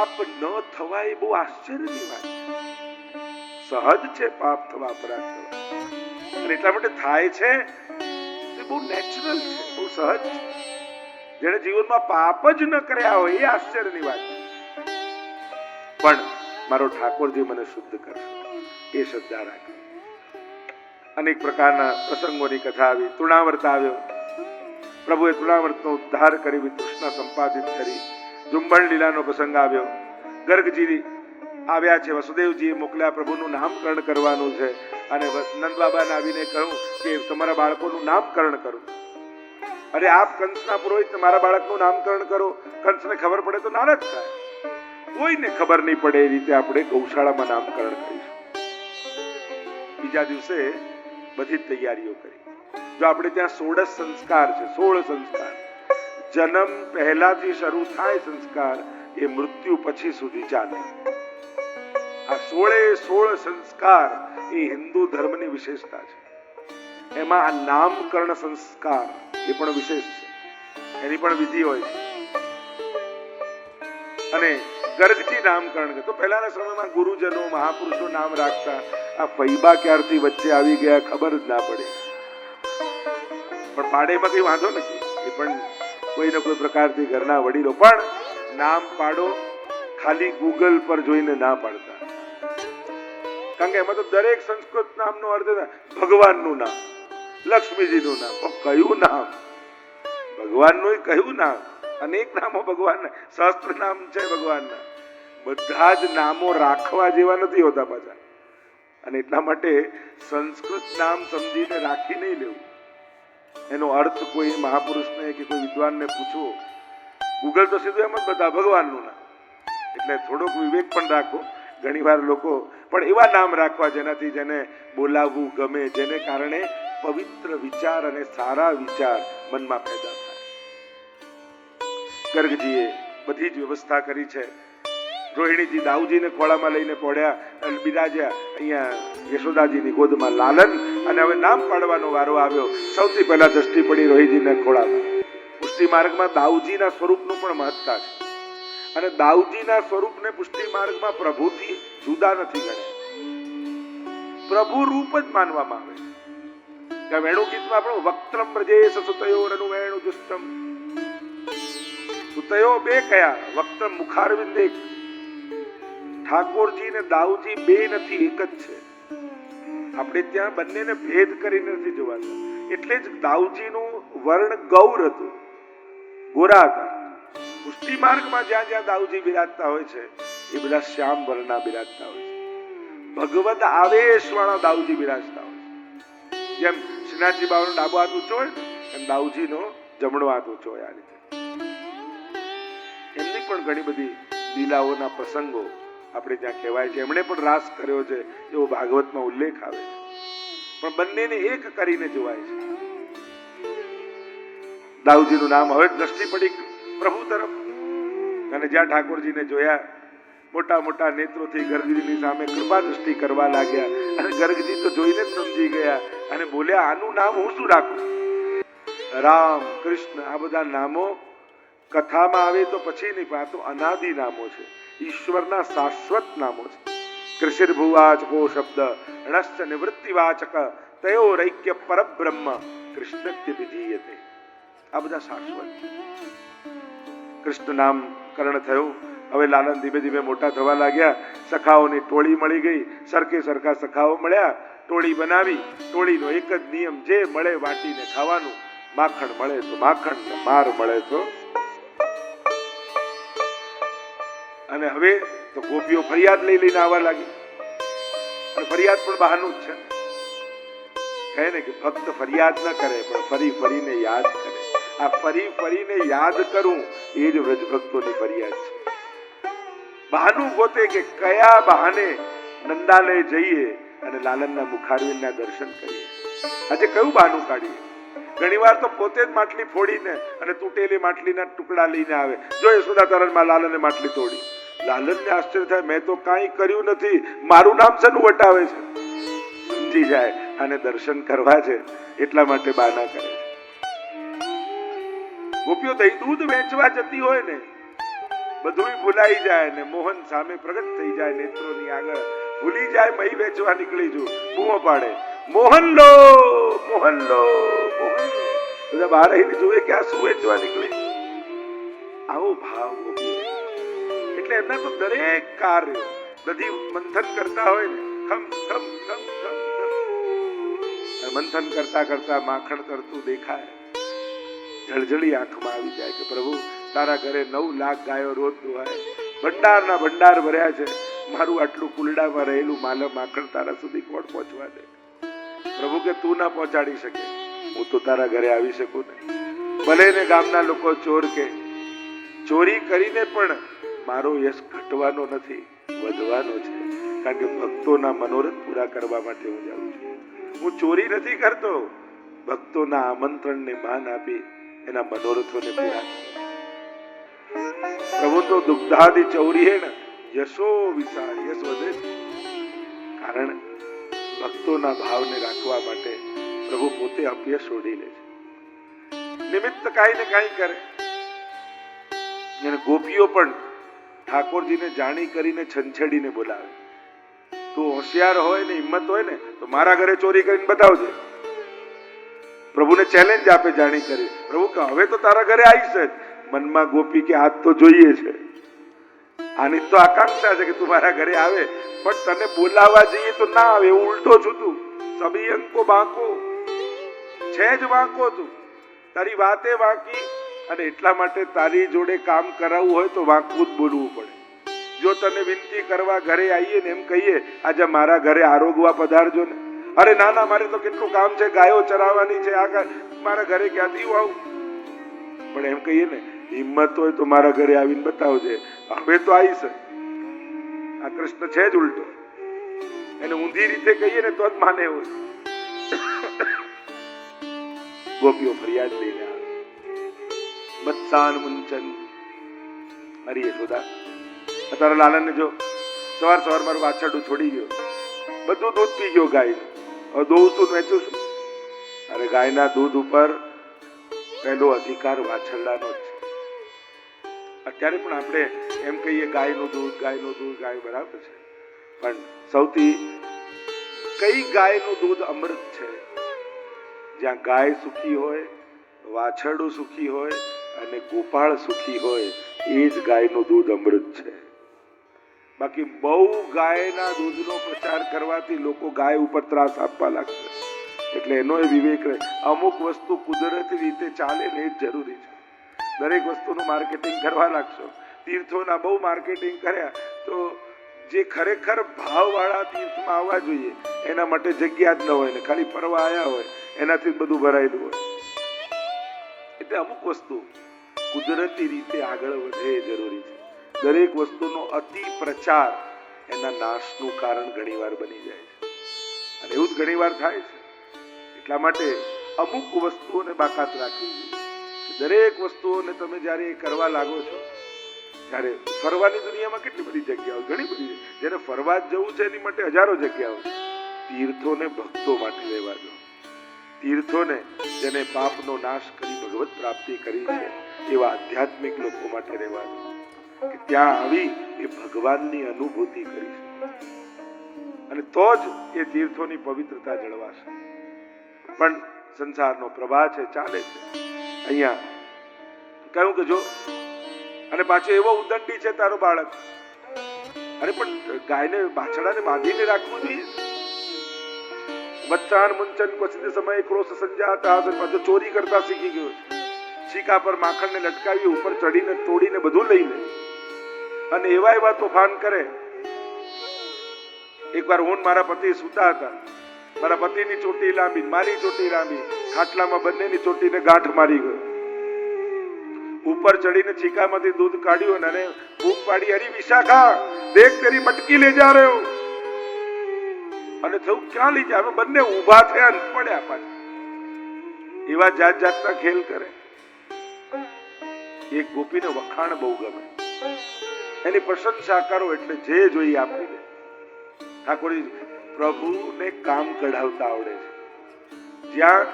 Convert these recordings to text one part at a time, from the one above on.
પાપ ન થવા એ બહુ આશ્ચર્યની વાત છે. સહજ છે પાપ થવા, અપરાધ થવા, અને એટલા માટે થાય છે એ બહુ નેચરલ છે, બહુ સહજ છે. જેને જીવનમાં પાપ જ ન કર્યા હોય એ આશ્ચર્યની વાત છે. પણ મારો ઠાકોરજી મને શુદ્ધ કરશે એ શ્રદ્ધા રાખે. અનેક પ્રકારના પ્રસંગોની કથા આવી. તૃણાવર્ત આવ્યો, પ્રભુએ તૃણાવર્તનો ઉદ્ધાર કરી તૃષ્ણા સંપાદિત કરી. ઝુંબણ લીલાનો પ્રસંગ આવ્યો. ગર્ગજી આવ્યા છે, વસુદેવજીએ મોકલ્યા, પ્રભુનું નામકરણ કરવાનું છે, અને નંદ બાબાને આવીને કહ્યું કે તમારા બાળકોનું નામકરણ કરો. અરે આપ કંસના પુરોહિત મારા બાળકનું નામકરણ કરો. કંસને ખબર પડે તો નારાજ થાય. કોઈને ખબર નહીં પડે એ રીતે આપણે ગૌશાળામાં નામકરણ કરીશું. બીજા દિવસે બધી તૈયારીઓ કરી. જો આપણે ત્યાં 16 સંસ્કાર છે, 16 સંસ્કાર. જન્મ પહેલાથી શરૂ થાય સંસ્કાર, એ મૃત્યુ પછી સુધી ચાલે. આ 16 સંસ્કાર એ હિન્દુ ધર્મની વિશેષતા છે. એમાં આ નામકરણ સંસ્કાર એ પણ વિશેષ છે, એની પણ વિધિ હોય છે. અને ગર્ગજી નામકરણ તો પહેલાના સમયમાં ગુરુજનો મહાપુરુષો નામ રાખતા. આ ફૈબા ક્યારથી વચ્ચે આવી ગયા ખબર જ ના પડે. પણ પાડેમાં કઈ વાંધો નથી, એ પણ કોઈને કોઈ પ્રકારથી ઘરના વડીલો પણ નામ પાડો ખાલી ગૂગલ પર જોઈને ના પાડતા. કારણ કે એમાં તો દરેક સંસ્કૃત નામનો અર્થ ભગવાનનું નામ, લક્ષ્મીજીનું નામ. કયું નામ ભગવાનનું? કયું નામ? અનેક નામો ભગવાનના, સહસ્ત્ર નામ છે ભગવાનના. બધા જ નામો રાખવા જેવા નથી હોતા પાછા. અને એટલા માટે સંસ્કૃત નામ સમજીને રાખી નહીં લેવું. એનો અર્થ કોઈ મહાપુરુષને કે કોઈ વિદ્વાનને પૂછવો. ગૂગલ તો સીધું એમ જ બતા ભગવાનનું નામ. એટલે થોડોક વિવેક પણ રાખો. ઘણીવાર લોકો પણ એવા નામ રાખવા જેનાથી જેને બોલાવવું ગમે, જેને કારણે પવિત્ર વિચાર અને સારા વિચાર મનમાં પેદા થાય. ગર્ગજીએ બધી જ વ્યવસ્થા કરી છે. રોહિણીજી દાઉજીને ખોળામાં લઈને પડ્યા અને બિરાજ્યા અહીંયા યશોદાજીની ગોદમાં લાલન. અને હવે નામ પાડવાનો વારો આવ્યો. સૌથી પહેલા દ્રષ્ટિ પડી રોહિણીજીને ખોળામાં. પુષ્ટિ માર્ગમાં દાઉજીના સ્વરૂપનું પણ મહત્તા છે. અને દાઉજીના સ્વરૂપને પુષ્ટિ માર્ગમાં પ્રભુથી જુદા નથી ગણ્યા. પ્રભુ રૂપ જ માનવામાં આવે છે. વેણુ ગીતમાં આપણું વક્ત્રમ વ્રજેશ સુતયો રનુ વેણુ જુષ્ટમ. સુતયો બે કયા? વક્ત્રમ મુખારવિંદ એક. ઠાકોરજી ને દાઉજી બે નથી, એક જ છે. આપણે ત્યાં બંનેને ભેદ કરીને નથી જોવાતા. એટલે જ દાઉજીનું વર્ણ ગૌર હતું, ગોરા હતા. પુષ્ટિ માર્ગમાં જ્યાં જ્યાં દાઉજી બિરાજતા હોય છે એ બધા શ્યામ વર્ણના બિરાજતા હોય છે. ભગવદ આવેશ વાળા દાઉજી બિરાજતા હોય છે. જેમ શ્રીનાથજી બાબાનો ડાબો હાથ ઊંચો હોય એમ દાઉજીનો જમણો હાથ ઊંચો હોય. આ રીતે એમની પણ ઘણી બધી લીલાઓના પ્રસંગો આપણે ત્યાં કહેવાય છે. એમણે પણ રાસ કર્યો છે એવો ભાગવતમાં ઉલ્લેખ આવે છે. પણ બંનેને એક કરીને જોવાય છે. દાઉજીનું નામ. હવે દ્રષ્ટિ પડી પ્રભુ તરફ, અને જ્યાં ઠાકોરજીને જોયા મોટા મોટા નેત્રોથી ગર્ગજીની સામે કૃપા દ્રષ્ટિ કરવા લાગ્યા. અને ગર્ગજી તો જોઈને જ સમજી ગયા અને બોલ્યા, આનું નામ હું શું રાખું? રામ, કૃષ્ણ, આ બધા નામો કથામાં આવે તો પછી નહીં, પણ આ તો અનાદિ નામો છે, ઈશ્વરના શાશ્વત નામો છે. કૃષિર્ભુવાચકો શબ્દ ણશ્ચ નિવૃત્તિવાચક તયો રૈક્ય પરબ્રહ્મ કૃષ્ણત્ય વિધીયતે. આ બધા શાશ્વત. કૃષ્ણ નામકરણ થયું. હવે લાલન ધીમે ધીમે મોટા થવા લાગ્યા. સખાઓની ટોળી મળી ગઈ. સરખે સરખા સખાઓ મળ્યા. ટોળી બનાવી. ટોળીનો એક જ નિયમ, જે મળે વાટીને ખાવાનું. માખણ મળે તો માખણ, માર મળે તો. અને હવે તો ગોપીઓ ફરિયાદ લઈને આવવા લાગી. અને ફરિયાદ પણ બહારનું જ છે. કહે ને કે ભક્ત ફરિયાદ ન કરે પણ ફરી ફરીને યાદ કરે. આ ફરી ફરીને યાદ કરું એ જ વ્રજ ભક્તોની ફરિયાદ છે. બહાનું ગોતે કે કયા બહાને નંદાલય જઈએ અને લાલનના મુખારવિંદના દર્શન કરીએ. આજે કયું બહાનું કાઢીએ? ઘણી વાર તો પોતે જ માટલી ફોડીને અને તૂટેલી માટલીના ટુકડા લઈને આવે. જો યશોદા તરણમાં લાલને માટલી તોડી. લાલનને આશ્ચર્ય થાય, મેં તો કાંઈ કર્યું નથી, મારું નામ શેનું વટાવે છે? સમજી જાય અને દર્શન કરવા છે એટલા માટે બહાના કરે છે. ગોપીઓ દૂધ વેચવા જતી હોય ને, બધુંય ભૂલાઈ જાય ને મોહન સામે પ્રગટ થઈ જાય નેત્રોની આગળ, ભૂલી જાય મહી વેચવા નીકળી જુ, બૂમો પાડે મોહન લો મોહન લો મોહન લો, બધા બહાર આવીને જોવે કે આ શું વેચવા નીકળે. આવો ભાવ એટલે એમના તો દરેક કાર્ય બધી મંથન કરતા હોય ને, ખમ ખમ ખમ ખમ ખમ મંથન કરતા કરતા માખણ તરતું દેખાય, જળજળી આંખમાં આવી જાય કે પ્રભુ તારા ઘરે 9 લાખ ગાયો રોજ દોહાય, ભંડારના ભંડાર ભર્યા છે, મારું આટલું કુલડામાં રહેલું માખણ તારા સુધી કોણ પહોંચવા દે? પ્રભુ કે તું ના પહોંચાડી શકે, હું તો તારા ઘરે આવી શકું ને. ભલે ને ગામના લોકો ચોર કે, ચોરી કરીને પણ મારો યશ ઘટવાનો નથી, વધવાનો છે, કારણ કે ભક્તોના મનોરથ પૂરા કરવા માટે હું જાઉં છું. હું ચોરી નથી કરતો, ભક્તોના આમંત્રણને માન આપી એના મનોરથોને પૂરા. પ્રભુ તો દુગ્ધાદિ ચૌરી હે ને યશો વિશાળ, યશ વધે છે, કારણ ભક્તોના ભાવને રાખવા માટે પ્રભુ પોતે અપયશ ઓઢી લે છે. નિમિત્ત કાંઈ ને કાંઈ કરે. ગોપીઓ પણ ઠાકોરજીને જાણી કરીને છંછેડીને બોલાવે. તું હોશિયાર હોય ને હિંમત હોય ને તો મારા ઘરે ચોરી કરીને બતાવજે. પ્રભુને ચેલેન્જ આપે જાણી કરી. પ્રભુ કે હવે તો તારા ઘરે આવીશ જ. મનમાં ગોપી કે આજ તો જોઈએ છે, આની તો આકાંક્ષા છે કે તું મારા ઘરે આવે, પણ તને બોલાવવા જઈએ તો ના આવે, હું ઉલટો છું. તું સબી અંકો બાંકો છે જ, વાંકો તું, તારી વાતે વાંકી, અને એટલા માટે તારી જોડે કામ કરાવવું હોય તો વાંકવું જ બોલવું પડે. જો તને વિનંતી કરવા ઘરે આવીએ ને એમ કહીએ આજે મારા ઘરે આરોગવા પધારજો ને, અરે ના ના મારે તો કેટલું કામ છે, ગાયો ચરાવવાની છે, આ મારા ઘરે ક્યાંથી આવું? પણ એમ કહીએ ને હિંમત હોય તો મારા ઘરે આવીને બતાવજે, હવે તો આવીશ. આ કૃષ્ણ છે જ ઉલટો, એને ઊંધી રીતે કહીએ ને તો જ માને હોય. ગોપીઓ ફરિયાદ લઈને આવે, મત્સાન મુંચન, અરે યશોદા તારા લાલનને જો સવાર સવાર મારું વાછરડું છોડી ગયો, બધું દૂધ પી ગયો ગાયનું, હવે દોઉં શું વેચું છું? અરે ગાયના દૂધ ઉપર પહેલો અધિકાર વાછરડાનો જ છે. અત્યારે પણ આપણે એમ કહીએ ગાયનું દૂધ ગાય બરાબર છે, પણ સૌથી કઈ ગાયનું દૂધ અમૃત છે? જ્યાં ગાય સુખી હોય, વાછરડું સુખી હોય અને ગોપાળ સુખી હોય, એ જ ગાયનું દૂધ અમૃત છે. બાકી બહુ ગાયના દૂધનો પ્રચાર કરવાથી લોકો ગાય ઉપર ત્રાસ આપવા લાગશે. એટલે એનો એ વિવેક રહે. અમુક વસ્તુ કુદરતી રીતે ચાલે ને એ જ જરૂરી છે. દરેક વસ્તુનું માર્કેટિંગ કરવા લાગશો, તીર્થોના બહુ માર્કેટિંગ કર્યા તો જે ખરેખર ભાવવાળા તીર્થમાં આવવા જોઈએ એના માટે જગ્યા જ ન હોય ને, ખાલી ફરવા આવ્યા હોય એનાથી જ બધું ભરાયેલું હોય. એટલે અમુક વસ્તુ કુદરતી રીતે આગળ વધે એ જરૂરી છે. દરેક વસ્તુનો અતિ પ્રચાર એના નાશનું કારણ ઘણીવાર બની જાય છે, અને એવું જ ઘણીવાર થાય છે. એટલા માટે અમુક વસ્તુઓને બાકાત રાખવી જોઈએ. દરેક વસ્તુઓને તમે જ્યારે કરવા લાગો છો ત્યારે ફરવાની દુનિયામાં કેટલી બધી જગ્યાઓ, ઘણી બધી, જેને ફરવા જ જવું છે એની માટે હજારો જગ્યાઓ છે. તીર્થોને ભક્તો માટે લેવા દો. તીર્થોને જેને પાપનો નાશ કરી ભગવત પ્રાપ્તિ કરી છે એવા આધ્યાત્મિક લોકો માટે રહેવા દો, કે ત્યાં આવી એ ભગવાનની અનુભૂતિ કરીશું, અને તો જ એ તીર્થોની પવિત્રતા જળવાશે. પણ સંસારનો પ્રવાહ છે, ચાલે છે. અહીંયા કહ્યું કે જો, અને પાછો એવો ઉદંડી છે તારો બાળક, અરે પણ ગાયને બાછડાને બાંધીને રાખવું જોઈએ. મત્સાન મુંચન ક્વચિત સમયે ક્રોશ સંજાતા, પાછો ચોરી કરતા શીખી ગયો છે. છીકા પર માખણને લટકાવી ઉપર ચડીને તોડીને બધું લઈ લે, અને એવા તોફાન કરે. એકવાર હું મારા પતિ સૂતા હતા, મારા પતિની ચોટી લાંબી, મારી ચોટી લાંબી, ખાટલામાં બંનેની ચોટીને ગાંઠ મારી ગયો. ઉપર ચડીને છીકામાંથી દૂધ કાઢ્યું અને બૂમ પાડી, અરે વિશાખા દેખ તેરી મટકી લે જા રહ્યો. અને થયું ક્યાં લઈ જાય? બંને ઊભા થયા અને પડ્યા પાછા. એવા જાત જાતના ખેલ કરે. એક ગોપીને વખાણ બહુ ગમે, એની પ્રશંસા કરો એટલે જે જોઈએ આપી દે. ઠાકોરજી પ્રભુને કામ કઢાવતા આવડે છે. જ્યાં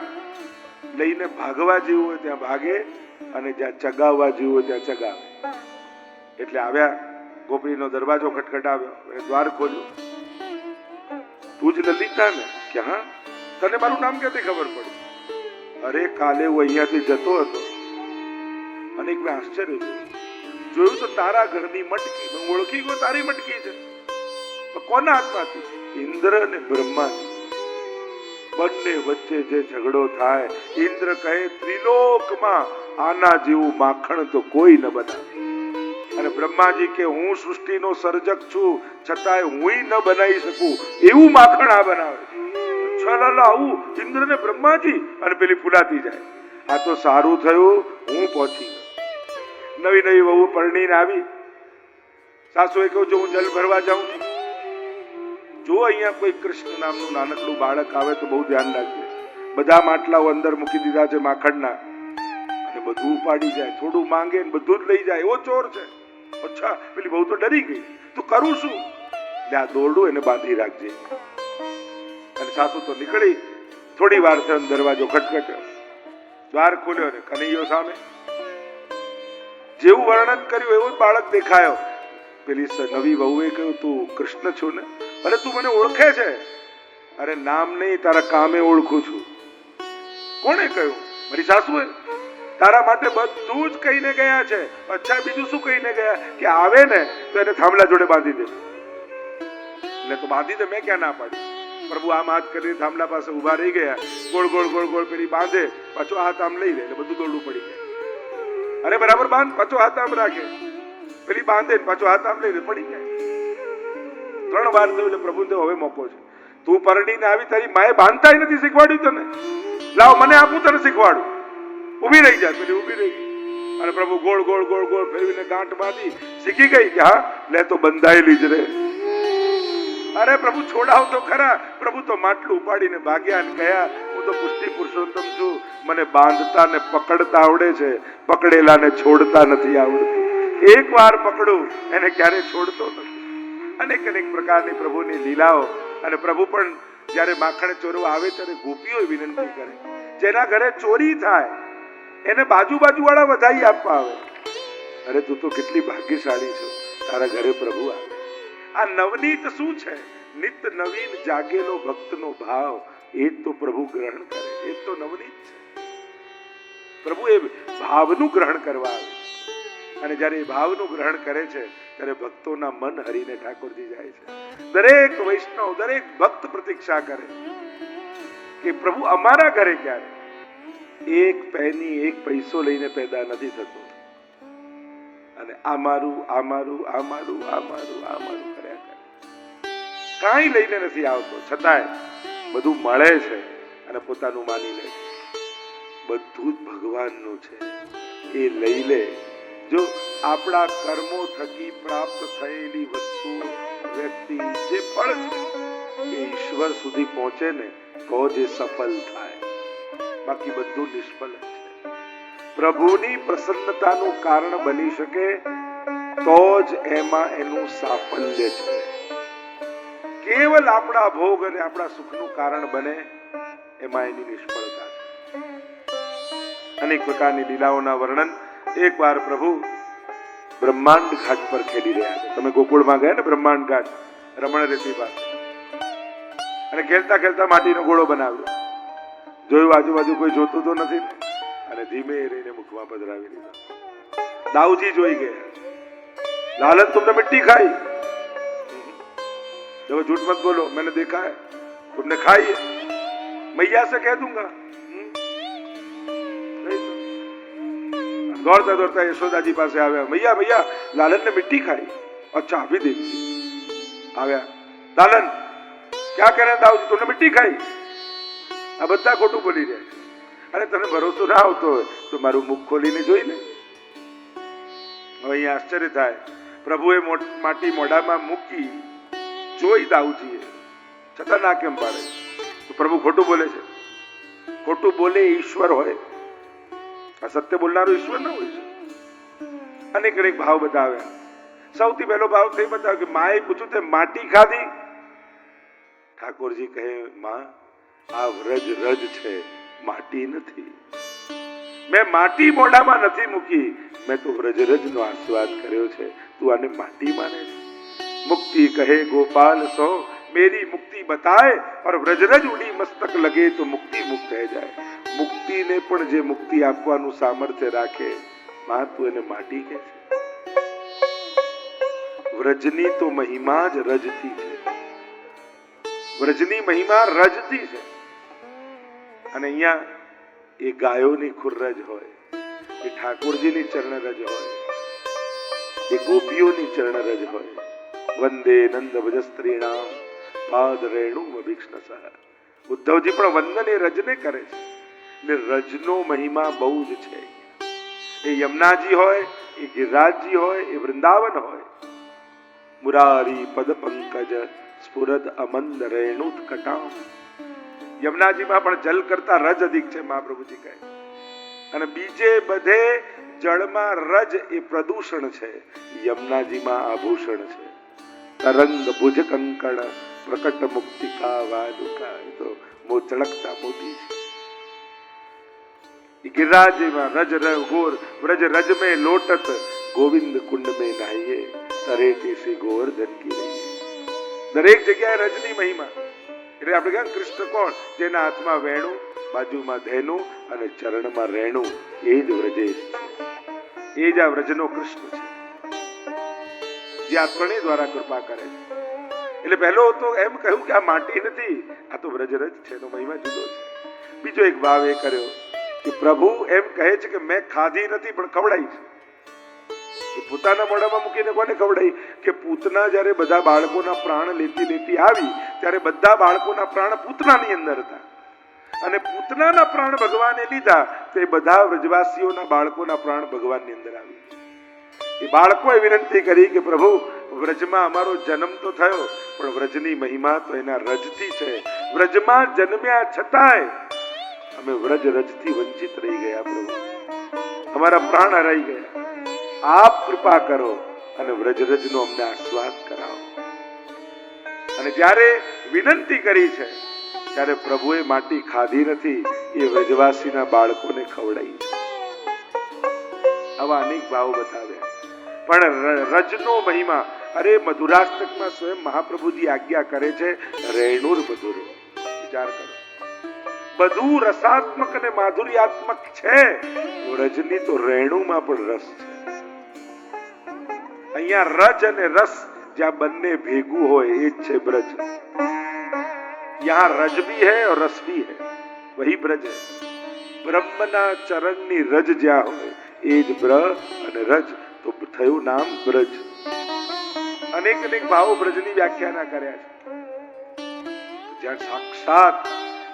લઈને ભાગવા જેવું હોય ત્યાં ભાગે, અને જ્યાં ચગાવવા જેવું હોય ત્યાં ચગાવે. એટલે આવ્યા, ગોપીનો દરવાજો ખટખટાવ્યો, દ્વાર ખોલ્યું. તું જ લલિતા ને? કે હા. તને મારું નામ ક્યાંથી ખબર પડી? અરે કાલે હું અહીંયાથી જતો હતો અને મેં આશ્ચર્ય જોયું તો તારા ઘરની મટકી, હું ઓળખી ગયો તારી મટકી છે. કોના હાથમાંથી? ઇન્દ્ર અને બ્રહ્માજી બંને વચ્ચે જે ઝઘડો થાય, ઇન્દ્ર કહે ત્રિલોકમાં આના જેવું માખણ તો કોઈ ન બનાવે, અને બ્રહ્માજી કે હું સૃષ્ટિનો સર્જક છું છતાંય હું ન બનાવી શકું એવું માખણ આ બનાવે. આવું ઇન્દ્ર ને બ્રહ્માજી, અને પેલી ફૂલાતી જાય. આ તો સારું થયું હું પહોંચી ગયો. નવી નવી વહુ પરણીને આવી. સાસુએ કહ્યું જો હું જલ ભરવા જાઉં છું, જો અહીંયા કોઈ કૃષ્ણ નામનું નાનકડું બાળક આવે તો બહુ ધ્યાન રાખજે. બધા માટલાઓ અંદર મૂકી દીધા છે માખણના, અને બધું ઉપાડી જાય, થોડું માંગે ને બધું જ લઈ જાય, એવો ચોર છે. અચ્છા, પેલી બહુ તો ડરી ગઈ. તું કરું શું? એટલે આ દોરડું એને બાંધી રાખજે. અને સાસુ તો નીકળી. થોડી વાર થયો, દરવાજો ખટખટ્યો, દ્વાર ખોલ્યો ને કનૈયો સામે. જેવું વર્ણન કર્યું એવું બાળક દેખાયો. પેલી નવી વહુએ કહ્યું તું કૃષ્ણ છો ને? અરે તું મને ઓળખે છે? અરે નામ નહીં, તારા કામે ઓળખું છું. કોણે કહ્યું? મારી સાસુએ. તારા માટે બધું જ કહીને ગયા છે. અચ્છા, બીજું શું કહીને ગયા? કે આવે ને તો એને થાંભલા જોડે બાંધી દે. એટલે તો બાંધી દે, મેં ક્યાં ના પાડી. પ્રભુ આમ હાથ કરીને થાંભલા પાસે ઉભા રહી ગયા. ગોળ ગોળ ગોળ ગોળ પેલી બાંધે, પાછો હાથ આમ લઈ લે એટલે બધું દોરડું પડી જાય. અરે બરાબર બાંધ, પાછો હાથ આમ રાખે, પેલી બાંધે પાછો હાથ આમ લઈ લે, પડી જાય. 3 વાર થયું એટલે પ્રભુ હવે મોકો છે. તું પરણીને આવી, તારી માએ બાંધતા નથી શીખવાડ્યું તને? લાવ મને આપું, તને શીખવાડું. ઉભી રહી જાય. પેલી ઉભી રહી ગઈ, અને પ્રભુ ગોળ ગોળ ગોળ ગોળ ફેરવીને ગાંઠ બાંધી શીખી ગઈ કે હા લે તો બંધાયેલી જ રે. અરે પ્રભુ છોડાવ તો ખરા. પ્રભુ તો માટલું ઉપાડીને ભાગ્યા અને ગયા હું તો પુષ્ટિ પુરુષોત્તમ છું, મને બાંધતા ને પકડતા આવડે છે, પકડેલા ને છોડતા નથી આવડતું. એક વાર પકડું એને ક્યારે છોડતો નથી. અનેક અનેક પ્રકારની પ્રભુની લીલાઓ. અને પ્રભુ પણ જ્યારે માખણ ચોરવા આવે ત્યારે ગોપીઓ વિનંતી કરે, જેના ઘરે ચોરી થાય એને બાજુ વાળા વધાઈ આપવા આવે. અરે તું તો કેટલી ભાગ્યશાળી છો, તારા ઘરે પ્રભુ આવે. આ નવનીત શું છે? નિત નવીન જાગેલો ભક્તનો ભાવ, એ તો પ્રભુ ગ્રહણ કરે. એ તો નવનીત છે. પ્રભુ એ ભાવનું ગ્રહણ કરવા આવે, અને જ્યારે એ ભાવનું ગ્રહણ કરે છે ત્યારે ભક્તોના મન હરીને ઠાકોરજી જાય છે. દરેક વૈષ્ણવ, દરેક ભક્ત પ્રતીક્ષા કરે કે પ્રભુ અમારા ઘરે ક્યારે. એક પેની, એક પૈસો લઈને પેદા નથી થતો, અને આમારું આમારું આમારું આમારું આમારું કર્યા કરે. કાંઈ લઈને નથી આવતો, છતાંય બધું મળે છે અને પોતાનું માની લે છે. બધું જ ભગવાનનું છે, એ લઈ લે. જો આપણા કર્મો થકી પ્રાપ્ત થયેલી વસ્તુ, વ્યક્તિ, જે ફળ છે એ ઈશ્વર સુધી પહોંચે ને તો જ એ સફળ થાય, બાકી બધું નિષ્ફળ છે. પ્રભુની પ્રસન્નતાનું કારણ બની શકે તો જ એમાં એનું સાફલ્ય છે. કેવલ આપણા ભોગ અને આપણા સુખનું કારણ બને એમાં એની નિષ્ફળતા છે. અનેક પ્રકારની લીલાઓના વર્ણન. એક વાર પ્રભુ બ્રહ્માંડ ઘાટ પર ખેલી રહ્યા છે. તમે ગોકુળમાં ગયા ને બ્રહ્માંડ ઘાટ, રમણ રેતી પાસે, અને ખેલતા ખેલતા માટીનો ગોળો બનાવ્યો. જોયું આજુબાજુ કોઈ જોતું તો નથી, અને ધીમે રહીને મુખમાં પધરાવી દીધો. દાऊजी જોઈ ગયા. लालन तुमने मिट्टी खाई? देखो झूठ मत बोलो, मैंने देखा है, तुमने खाई है, मैया से कह दूंगा. दौड़ता दौड़ता यशोदा जी पास आया. मैया मैया लालन ने मिट्टी खाई. अच्छा अभी देखिए. आया लालन क्या कह रहे हैं दाऊजी, तुमने मिट्टी खाई? આ બધા ખોટું બોલી રહ્યા છે. અને તને ભરોસો ના આવતો હોય તો મારું મુખ ખોલીને જોઈ લે. હવે અહીંયા આશ્ચર્ય થાય. પ્રભુએ માટી મોઢામાં મૂકી, જોઈ દાઉજીએ, છતાં ના કેમ પાડે? તો પ્રભુ ખોટું બોલે છે. ખોટું બોલે ઈશ્વર હોય, આ સત્ય બોલનારો ઈશ્વર ના હોય છે. અનેક અનેક ભાવ બતાવ્યા. સૌથી પહેલો ભાવ તે બતાવ્યો કે માએ પૂછ્યું તે માટી ખાધી? ઠાકોરજી કહે માં આ વ્રજ રજ છે, માટી નથી. મેં માટી મોઢામાં નથી મૂકી, મેં તો વ્રજરજ નો આસ્વાદ કર્યો છે. તું આને માટી માને છે? मुक्ति कहे गोपाल सो मेरी मुक्ति बताए और व्रजरज उड़ी मस्तक लगे तो मुक्ति मुक्त है जाए. मुक्ति ने पण जे मुक्ति आपવાનું સામર્થ્ય રાખે માં તું એને માટી કહે છે. વ્રજની તો મહિમા જ રજતી છે. વ્રજની મહિમા રજતી છે. અને અહીંયા એ ગાયોની ખુરરજ હોય, એ ઠાકોરજીની ચરણરજ હોય, એ ગોપીઓની ચરણરજ હોય. વંદે નંદ ભજસ્ત્રીણામ પાદ રેણુ અભિક્ષણસઃ. ઉદ્ધવજી પણ વંદન એ રજને કરે છે. એટલે રજનો મહિમા બહુ જ છે. એ યમુનાજી હોય, એ ગિરિરાજજી હોય, એ વૃંદાવન હોય. મુરારી પદ પંકજ સ્ફુરદ અમંદ રેણુત્કટામ. યમુનાજીમાં પણ જલ કરતા રજ અધિક છે, મહાપ્રભુજી કહે. અને બીજે બધે જળમાં રજ એ પ્રદૂષણ છે, યમુનાજીમાં આભૂષણ છે. તરંગ ભુજ કંકણ પ્રકટ મુક્તિકા વાલુકા. તો ચળકતા મોતી છે. गिरिराज में रज गोर व्रज रज में लोटत गोविंद कुंड में नहाइए तरेटी से गोवर्धन की रही. દરેક જગ્યાએ રજની મહિમા. એટલે આપણે કહે કૃષ્ણ કોણ? જેના હાથમાં વેણું, બાજુમાં ધેનું અને ચરણમાં રેણું, એ જ વ્રજેશ છે. એ જ આ વ્રજનો કૃષ્ણ છે, જે આ ત્રણેય દ્વારા કૃપા કરે છે. એટલે પહેલો તો એમ કહ્યું કે આ માટી નથી, આ તો વ્રજરજ છે, એનો મહિમા જુદો છે. બીજો એક ભાવ એ કર્યો કે પ્રભુ એમ કહે છે કે મેં ખાધી નથી પણ ખવડાવી છે. પોતાના મોઢામાં મૂકીને કોને ખવડાવી? કે પૂતના જયારે બધા બાળકોના પ્રાણ લેતી લેતી આવી ત્યારે બધા બાળકોના પ્રાણ પૂતનાની અંદર હતા, અને પૂતનાના પ્રાણ ભગવાને લીધા તે બધા વ્રજવાસીઓના બાળકોના પ્રાણ ભગવાનની અંદર આવી. એ બાળકોએ વિનંતી કરી કે પ્રભુ વ્રજમાં અમારો જન્મ તો થયો પણ વ્રજની મહિમા તો એના રજથી છે. વ્રજમાં જન્મ્યા છતાંય અમે વ્રજ રજથી વંચિત રહી ગયા. પ્રભુ અમારા પ્રાણ હરાઈ ગયા. આપ કૃપા કરો અને વ્રજરજનો અમને આસ્વાદ કરાવો. અને જ્યારે વિનંતી કરી છે ત્યારે પ્રભુએ માટી ખાધી નથી, એ વ્રજવાસીના બાળકોને ખવડાવી છે. આવા અનેક ભાવો બતાવ્યા. પણ રજનો મહિમા, અરે મધુરાષ્ટકમાં સ્વયં મહાપ્રભુજી આજ્ઞા કરે છે રેણુર મધુરો. વિચાર કરો, બધું રસાત્મક અને માધુર્યાત્મક છે. રજની તો રેણુમાં પણ રસ છે. અહીંયા રજ અને રસ જ્યાં બંને ભેગું હોય એ જ છે બ્રજ. यहाँ रज भी है और रस भी है, वही ब्रज है. બ્રહ્મના ચરણની રજ જ્યાં હોય એ જ બ્ર અને રજ, તો થયું નામ બ્રજ. અનેક અનેક ભાવો બ્રજની વ્યાખ્યાના કર્યા છે. જ્યાં સાક્ષાત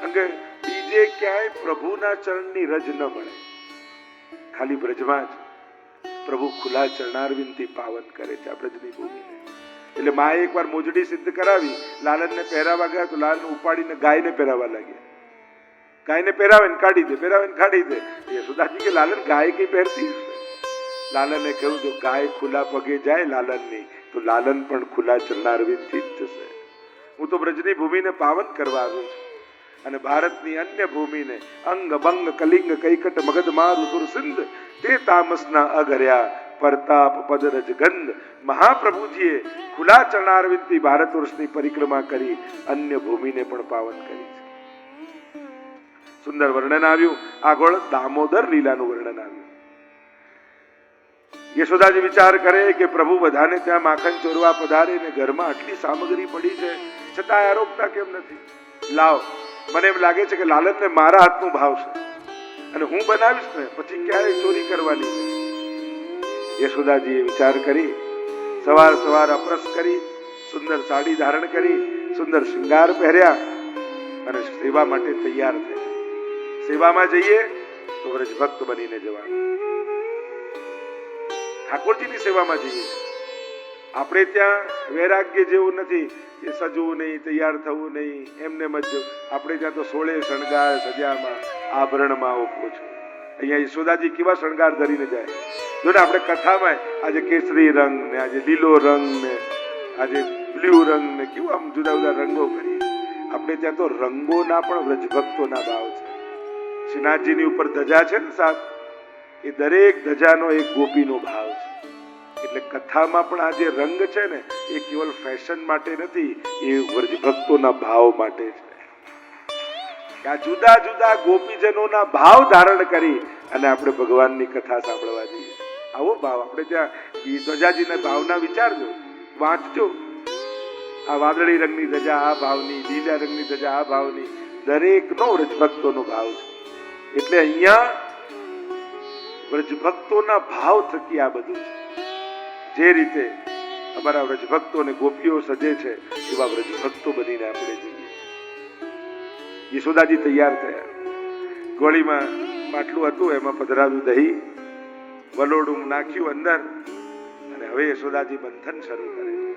અંગે બીજે ક્યાંય પ્રભુના ચરણની રજ ન મળે, ખાલી બ્રજમાં જ પ્રભુ ખુલ્લા ચરણારવિંદથી પાવન કરે છે આ બ્રજની ભૂમિને. એટલે માએ એકવાર મોજડી સિદ્ધ કરાવી, લાલનને પહેરાવા ગયા તો લાલને ઉપાડીને ગાયને પહેરાવા લાગ્યા. ગાયને પહેરાવે ને કાઢી દે, પહેરાવે ને કાઢી દે. યશોદાજી કે લાલન ગાય કઈ પહેરતી હશે? લાલને કહ્યું જો ગાય ખુલ્લા પગે જાય લાલનની, તો લાલન પણ ખુલ્લા ચરણારવિંદથી જ જશે. હું તો બ્રજની ભૂમિને પાવન કરવા આવ્યો છું, અને ભારતની અન્ય ભૂમિને અંગ બંગ કલિંગ કૈકટ મગધ મારુ સુર સિંધ તે તામસના અઘર્યા પરતાપ પદરજ ગંધ. મહાપ્રભુજીએ ખુલ્લા ચરણારવિંદથી ભારત વર્ષની પરિક્રમા કરી અન્ય ભૂમિને પણ પાવન કરી છે. સુંદર વર્ણન આવ્યું. આગળ દામોદર લીલાનું વર્ણન આવ્યું. યશોદાજી વિચાર કરે કે પ્રભુ બધાને ત્યાં માખણ ચોરવા પધારે ને ઘરમાં આટલી સામગ્રી પડી છે છતાં આરોગતા કેમ નથી? લાવ, મને એમ લાગે છે કે લાલનને મારા હાથનું ભાવશે અને હું બનાવીશ ને પછી ક્યારેય ચોરી કરવાની. યશોદાજીએ વિચાર કરી, સવાર સવાર અપરસ કરી, સુંદર સાડી ધારણ કરી, સુંદર શૃંગાર પહેર્યા અને સેવા માટે તૈયાર થયા. સેવામાં જઈએ તો વ્રજભક્ત બનીને જવાનું. ઠાકોરજીની સેવામાં જઈએ. આપણે ત્યાં વૈરાગ્ય જેવું નથી કે સજવું નહીં, તૈયાર થવું નહીં, એમને મત. આપણે ત્યાં તો 16 શણગાર સજામાં આભરણમાં ઓપો છો. અહીંયા યશોદાજી કેવા શણગાર ધરીને જાય. જો ને આપણે કથામાં આજે કેસરી રંગ ને આજે લીલો રંગ ને આજે બ્લુ રંગ ને કેવું આમ જુદા જુદા રંગો કરીએ. આપણે ત્યાં તો રંગોના પણ વ્રજભક્તોના ભાવ છે. શ્રીનાથજીની ઉપર ધજા છે ને 7, એ દરેક ધજાનો એક ગોપીનો ભાવ છે. એટલે કથામાં પણ આ જે રંગ છે ને એ કેવલ ફેશન માટે નથી, એ વ્રજ ભક્તોના ભાવ માટે છે. કે આ જુદા જુદા ગોપીજનોના ભાવ ધારણ કરી અને આપણે ભગવાનની કથા સાંભળવા જઈએ. આવો ભાવ આપણે ત્યાં ધ્વજાજીના ભાવના વિચારજો, વાંચજો. આ વાદળી રંગની ધજા આ ભાવની, લીલા રંગની ધજા આ ભાવની, દરેકનો વ્રજભક્તોનો ભાવ છે. એટલે અહીંયા વ્રજભક્તોના ભાવ થકી આ બધું છે. જે રીતે અમારા વ્રજભક્તો અને ગોપીઓ સજે છે એવા વ્રજભક્તો બનીને આપણે જઈએ. યશોદાજી તૈયાર થયા, ગોળીમાં માટલું હતું એમાં પધરાવ્યું દહીં, વલોડું નાખ્યું અંદર, અને હવે યશોદાજી બંધન શરૂ કરે.